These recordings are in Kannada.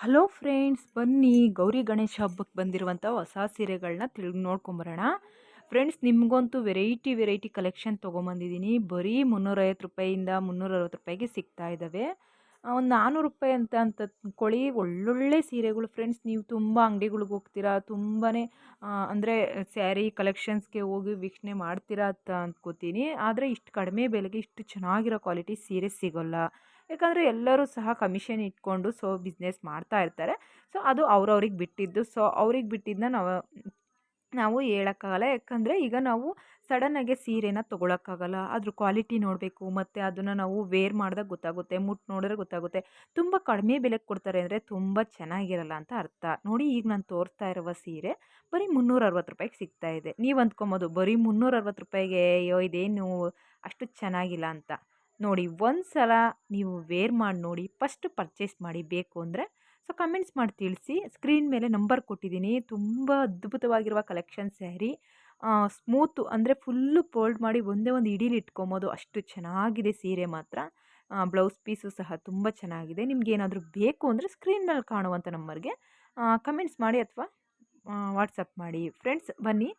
ಹಲೋ ಫ್ರೆಂಡ್ಸ್, ಬನ್ನಿ ಗೌರಿ ಗಣೇಶ ಹಬ್ಬಕ್ಕೆ ಬಂದಿರುವಂಥ ಹೊಸ ಸೀರೆಗಳನ್ನ ನೋಡ್ಕೊಂಬರೋಣ. ಫ್ರೆಂಡ್ಸ್, ನಿಮಗಂತೂ ವೆರೈಟಿ ವೆರೈಟಿ ಕಲೆಕ್ಷನ್ ತೊಗೊಂಬಂದಿದ್ದೀನಿ. ಬರೀ 350 ರೂಪಾಯಿಂದ 360 ರೂಪಾಯಿಗೆ ಸಿಗ್ತಾ ಇದ್ದಾವೆ. ಒಂದು 400 ರೂಪಾಯಿ ಅಂತ ಅಂದ್ಕೊಳ್ಳಿ, ಒಳ್ಳೊಳ್ಳೆ ಸೀರೆಗಳು. ಫ್ರೆಂಡ್ಸ್, ನೀವು ತುಂಬ ಅಂಗಡಿಗಳಿಗೆ ಹೋಗ್ತೀರಾ, ತುಂಬಾ ಅಂದರೆ ಸ್ಯಾರಿ ಕಲೆಕ್ಷನ್ಸ್ಗೆ ಹೋಗಿ ವೀಕ್ಷಣೆ ಮಾಡ್ತೀರಾ ಅಂತ ಅಂದ್ಕೋತೀನಿ. ಆದರೆ ಇಷ್ಟು ಕಡಿಮೆ ಬೆಲೆಗೆ ಇಷ್ಟು ಚೆನ್ನಾಗಿರೋ ಕ್ವಾಲಿಟಿ ಸೀರೆ ಸಿಗೋಲ್ಲ. ಯಾಕಂದರೆ ಎಲ್ಲರೂ ಸಹ ಕಮಿಷನ್ ಇಟ್ಕೊಂಡು ಬಿಸ್ನೆಸ್ ಮಾಡ್ತಾ ಇರ್ತಾರೆ. ಸೊ ಅದು ಅವ್ರವ್ರಿಗೆ ಬಿಟ್ಟಿದ್ದು. ಸೊ ಅವ್ರಿಗೆ ಬಿಟ್ಟಿದ್ದನ್ನ ನಾವು ಹೇಳೋಕ್ಕಾಗಲ್ಲ. ಯಾಕಂದರೆ ಈಗ ನಾವು ಸಡನ್ನಾಗೆ ಸೀರೆನ ತೊಗೊಳಕ್ಕಾಗಲ್ಲ. ಅದ್ರ ಕ್ವಾಲಿಟಿ ನೋಡಬೇಕು, ಮತ್ತು ಅದನ್ನು ನಾವು ವೇರ್ ಮಾಡಿದಾಗ ಗೊತ್ತಾಗುತ್ತೆ, ಮುಟ್ಟು ನೋಡಿದ್ರೆ ಗೊತ್ತಾಗುತ್ತೆ. ತುಂಬ ಕಡಿಮೆ ಬೆಲೆಗೆ ಕೊಡ್ತಾರೆ ಅಂದರೆ ತುಂಬ ಚೆನ್ನಾಗಿರಲ್ಲ ಅಂತ ಅರ್ಥ. ನೋಡಿ, ಈಗ ನಾನು ತೋರಿಸ್ತಾ ಇರುವ ಸೀರೆ ಬರೀ 360 ರೂಪಾಯಿಗೆ ಸಿಗ್ತಾ ಇದೆ. ನೀವು ಅಂದ್ಕೊಬೋದು ಬರೀ 360 ರೂಪಾಯಿಗೆ ಅಯ್ಯೋ ಇದೇನು ಅಷ್ಟು ಚೆನ್ನಾಗಿಲ್ಲ ಅಂತ. ನೋಡಿ, ಒಂದು ಸಲ ನೀವು ವೇರ್ ಮಾಡಿ ನೋಡಿ, ಫಸ್ಟ್ ಪರ್ಚೇಸ್ ಮಾಡಿ ಬೇಕು ಅಂದರೆ. ಸೊ ಕಮೆಂಟ್ಸ್ ಮಾಡಿ ತಿಳಿಸಿ. ಸ್ಕ್ರೀನ್ ಮೇಲೆ ನಂಬರ್ ಕೊಟ್ಟಿದ್ದೀನಿ. ತುಂಬ ಅದ್ಭುತವಾಗಿರುವ ಕಲೆಕ್ಷನ್ ಸ್ಯಾರಿ. ಸ್ಮೂತು ಅಂದರೆ ಫುಲ್ಲು ಫೋಲ್ಡ್ ಮಾಡಿ ಒಂದೇ ಒಂದು ಇಡೀಲಿ ಇಟ್ಕೊಬೋದು, ಅಷ್ಟು ಚೆನ್ನಾಗಿದೆ ಸೀರೆ ಮಾತ್ರ. ಬ್ಲೌಸ್ ಪೀಸು ಸಹ ತುಂಬ ಚೆನ್ನಾಗಿದೆ. ನಿಮ್ಗೇನಾದರೂ ಬೇಕು ಅಂದರೆ ಸ್ಕ್ರೀನ್ ಮೇಲೆ ಕಾಣುವಂಥ ನಂಬರ್ಗೆ ಕಮೆಂಟ್ಸ್ ಮಾಡಿ ಅಥವಾ ವಾಟ್ಸಪ್ ಮಾಡಿ. ಫ್ರೆಂಡ್ಸ್, ಬನ್ನಿ,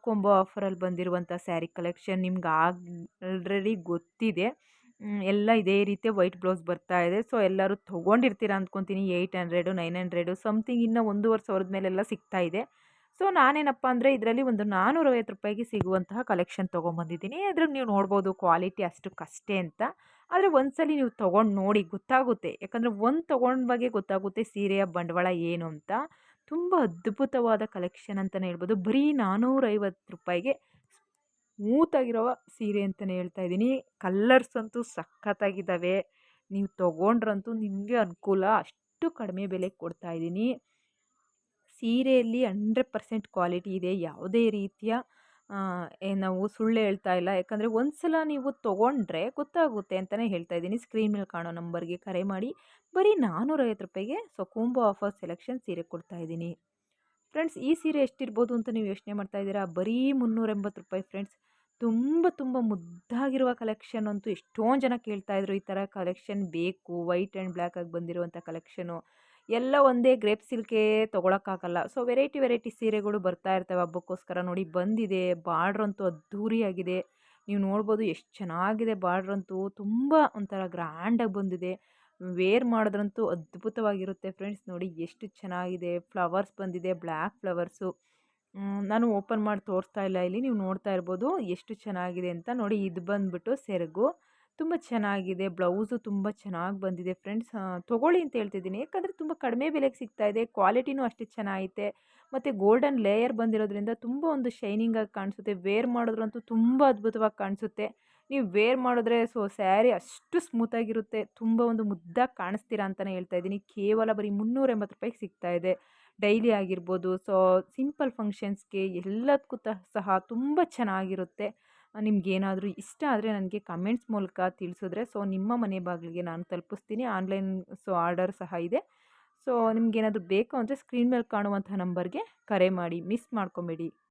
ಕೊಂಬೋ ಆಫರಲ್ಲಿ ಬಂದಿರುವಂಥ ಸ್ಯಾರಿ ಕಲೆಕ್ಷನ್ ನಿಮ್ಗೆ ಆಲ್ರೆಡಿ ಗೊತ್ತಿದೆ. ಎಲ್ಲ ಇದೇ ರೀತಿ ವೈಟ್ ಬ್ಲೌಸ್ ಬರ್ತಾ ಇದೆ. ಸೊ ಎಲ್ಲರೂ ತೊಗೊಂಡಿರ್ತೀರ ಅಂದ್ಕೊತೀನಿ. 800 900 ಸಮಥಿಂಗ್ ಇನ್ನೂ 1500 ಮೇಲೆಲ್ಲ ಸಿಗ್ತಾ ಇದೆ. ಸೊ ನಾನೇನಪ್ಪ ಅಂದರೆ ಇದರಲ್ಲಿ ಒಂದು 450 ರೂಪಾಯಿಗೆ ಸಿಗುವಂತಹ ಕಲೆಕ್ಷನ್ ತೊಗೊಂಬಂದಿದ್ದೀನಿ. ಅದ್ರಾಗ ನೀವು ನೋಡ್ಬೋದು ಕ್ವಾಲಿಟಿ ಅಷ್ಟಕ್ಕಷ್ಟೇ ಅಂತ. ಆದರೆ ಒಂದ್ಸಲಿ ನೀವು ತೊಗೊಂಡು ನೋಡಿ ಗೊತ್ತಾಗುತ್ತೆ. ಯಾಕಂದರೆ ಒಂದು ತೊಗೊಂಡ ಬಗ್ಗೆ ಗೊತ್ತಾಗುತ್ತೆ ಸೀರೆಯ ಬಂಡವಾಳ ಏನು ಅಂತ. ತುಂಬ ಅದ್ಭುತವಾದ ಕಲೆಕ್ಷನ್ ಅಂತಲೇ ಹೇಳ್ಬೋದು. ಬರೀ 450 ರೂಪಾಯಿಗೆ ಸ್ಮೂತಾಗಿರುವ ಸೀರೆ ಅಂತಲೇ ಹೇಳ್ತಾ ಇದ್ದೀನಿ. ಕಲ್ಲರ್ಸ್ ಅಂತೂ ಸಖತ್ತಾಗಿದ್ದಾವೆ. ನೀವು ತೊಗೊಂಡ್ರಂತೂ ನಿಮಗೆ ಅನುಕೂಲ. ಅಷ್ಟು ಕಡಿಮೆ ಬೆಲೆಗೆ ಕೊಡ್ತಾ ಇದ್ದೀನಿ. ಸೀರೆಯಲ್ಲಿ 100% ಕ್ವಾಲಿಟಿ ಇದೆ. ಯಾವುದೇ ರೀತಿಯ ನಾವು ಸುಳ್ಳು ಹೇಳ್ತಾ ಇಲ್ಲ. ಯಾಕಂದರೆ ಒಂದು ಸಲ ನೀವು ತೊಗೊಂಡ್ರೆ ಗೊತ್ತಾಗುತ್ತೆ ಅಂತಲೇ ಹೇಳ್ತಾ ಇದ್ದೀನಿ. ಸ್ಕ್ರೀನ್ ಮೇಲೆ ಕಾಣೋ ನಂಬರ್ಗೆ ಕರೆ ಮಾಡಿ. ಬರೀ 450 ರೂಪಾಯಿಗೆ ಕಾಂಬೋ ಆಫರ್ ಸೆಲೆಕ್ಷನ್ ಸೀರೆ ಕೊಡ್ತಾ ಇದ್ದೀನಿ. ಫ್ರೆಂಡ್ಸ್, ಈ ಸೀರೆ ಎಷ್ಟಿರ್ಬೋದು ಅಂತ ನೀವು ಯೋಚನೆ ಮಾಡ್ತಾ ಇದ್ದೀರಾ? ಬರೀ 380 ರೂಪಾಯಿ ಫ್ರೆಂಡ್ಸ್. ತುಂಬ ತುಂಬ ಮುದ್ದಾಗಿರುವ ಕಲೆಕ್ಷನ್ ಅಂತೂ ಎಷ್ಟೊಂದು ಜನ ಕೇಳ್ತಾಯಿದ್ರು, ಈ ಥರ ಕಲೆಕ್ಷನ್ ಬೇಕು, ವೈಟ್ ಆ್ಯಂಡ್ ಬ್ಲ್ಯಾಕಾಗಿ ಬಂದಿರುವಂಥ ಕಲೆಕ್ಷನು. ಎಲ್ಲ ಒಂದೇ ಗ್ರೇಪ್ ಸಿಲ್ಕೇ ತೊಗೊಳಕ್ಕಾಗಲ್ಲ. ಸೊ ವೆರೈಟಿ ವೆರೈಟಿ ಸೀರೆಗಳು ಬರ್ತಾ ಇರ್ತವೆ ಹಬ್ಬಕ್ಕೋಸ್ಕರ. ನೋಡಿ, ಬಂದಿದೆ. ಬಾರ್ಡ್ರಂತೂ ಅದ್ಧೂರಿಯಾಗಿದೆ. ನೀವು ನೋಡ್ಬೋದು ಎಷ್ಟು ಚೆನ್ನಾಗಿದೆ ಬಾರ್ಡ್ರಂತೂ. ತುಂಬ ಒಂಥರ ಗ್ರ್ಯಾಂಡಾಗಿ ಬಂದಿದೆ. ವೇರ್ ಮಾಡಿದ್ರಂತೂ ಅದ್ಭುತವಾಗಿರುತ್ತೆ ಫ್ರೆಂಡ್ಸ್. ನೋಡಿ ಎಷ್ಟು ಚೆನ್ನಾಗಿದೆ. ಫ್ಲವರ್ಸ್ ಬಂದಿದೆ, ಬ್ಲ್ಯಾಕ್ ಫ್ಲವರ್ಸು. ನಾನು ಓಪನ್ ಮಾಡಿ ತೋರಿಸ್ತಾ ಇಲ್ಲ ಇಲ್ಲಿ, ನೀವು ನೋಡ್ತಾ ಇರ್ಬೋದು ಎಷ್ಟು ಚೆನ್ನಾಗಿದೆ ಅಂತ. ನೋಡಿ, ಇದು ಬಂದುಬಿಟ್ಟು ಸೆರಗು. ತುಂಬ ಚೆನ್ನಾಗಿದೆ. ಬ್ಲೌಸು ತುಂಬ ಚೆನ್ನಾಗಿ ಬಂದಿದೆ ಫ್ರೆಂಡ್ಸ್. ತೊಗೊಳ್ಳಿ ಅಂತ ಹೇಳ್ತಿದ್ದೀನಿ. ಯಾಕಂದರೆ ತುಂಬ ಕಡಿಮೆ ಬೆಲೆಗೆ ಸಿಗ್ತಾ ಇದೆ. ಕ್ವಾಲಿಟಿನೂ ಅಷ್ಟೇ ಚೆನ್ನಾಗೈತೆ. ಮತ್ತು ಗೋಲ್ಡನ್ ಲೇಯರ್ ಬಂದಿರೋದ್ರಿಂದ ತುಂಬ ಒಂದು ಶೈನಿಂಗಾಗಿ ಕಾಣಿಸುತ್ತೆ. ವೇರ್ ಮಾಡಿದ್ರಂತೂ ತುಂಬ ಅದ್ಭುತವಾಗಿ ಕಾಣಿಸುತ್ತೆ. ನೀವು ವೇರ್ ಮಾಡಿದ್ರೆ ಸ್ಯಾರಿ ಅಷ್ಟು ಸ್ಮೂತಾಗಿರುತ್ತೆ. ತುಂಬ ಒಂದು ಮುದ್ದಾಗಿ ಕಾಣಿಸ್ತೀರಾ ಅಂತಲೇ ಹೇಳ್ತಾ ಇದ್ದೀನಿ. ಕೇವಲ ಬರೀ 380 ರೂಪಾಯಿಗೆ ಸಿಗ್ತಾ ಇದೆ. ಡೈಲಿ ಆಗಿರ್ಬೋದು, ಸಿಂಪಲ್ ಫಂಕ್ಷನ್ಸ್ಗೆ ಎಲ್ಲದಕ್ಕೂ ಸಹ ತುಂಬ ಚೆನ್ನಾಗಿರುತ್ತೆ. ನಿಮ್ಗೇನಾದರೂ ಇಷ್ಟ ಆದರೆ ನನಗೆ ಕಮೆಂಟ್ಸ್ ಮೂಲಕ ತಿಳಿಸಿದ್ರೆ ನಿಮ್ಮ ಮನೆ ಬಾಗಿಲಿಗೆ ನಾನು ತಲುಪಿಸ್ತೀನಿ. ಆನ್ಲೈನ್ ಆರ್ಡರ್ ಸಹ ಇದೆ. ನಿಮ್ಗೇನಾದರೂ ಬೇಕು ಅಂದರೆ ಸ್ಕ್ರೀನ್ ಮೇಲೆ ಕಾಣುವಂಥ ನಂಬರ್ಗೆ ಕರೆ ಮಾಡಿ. ಮಿಸ್ ಮಾಡ್ಕೊಬೇಡಿ.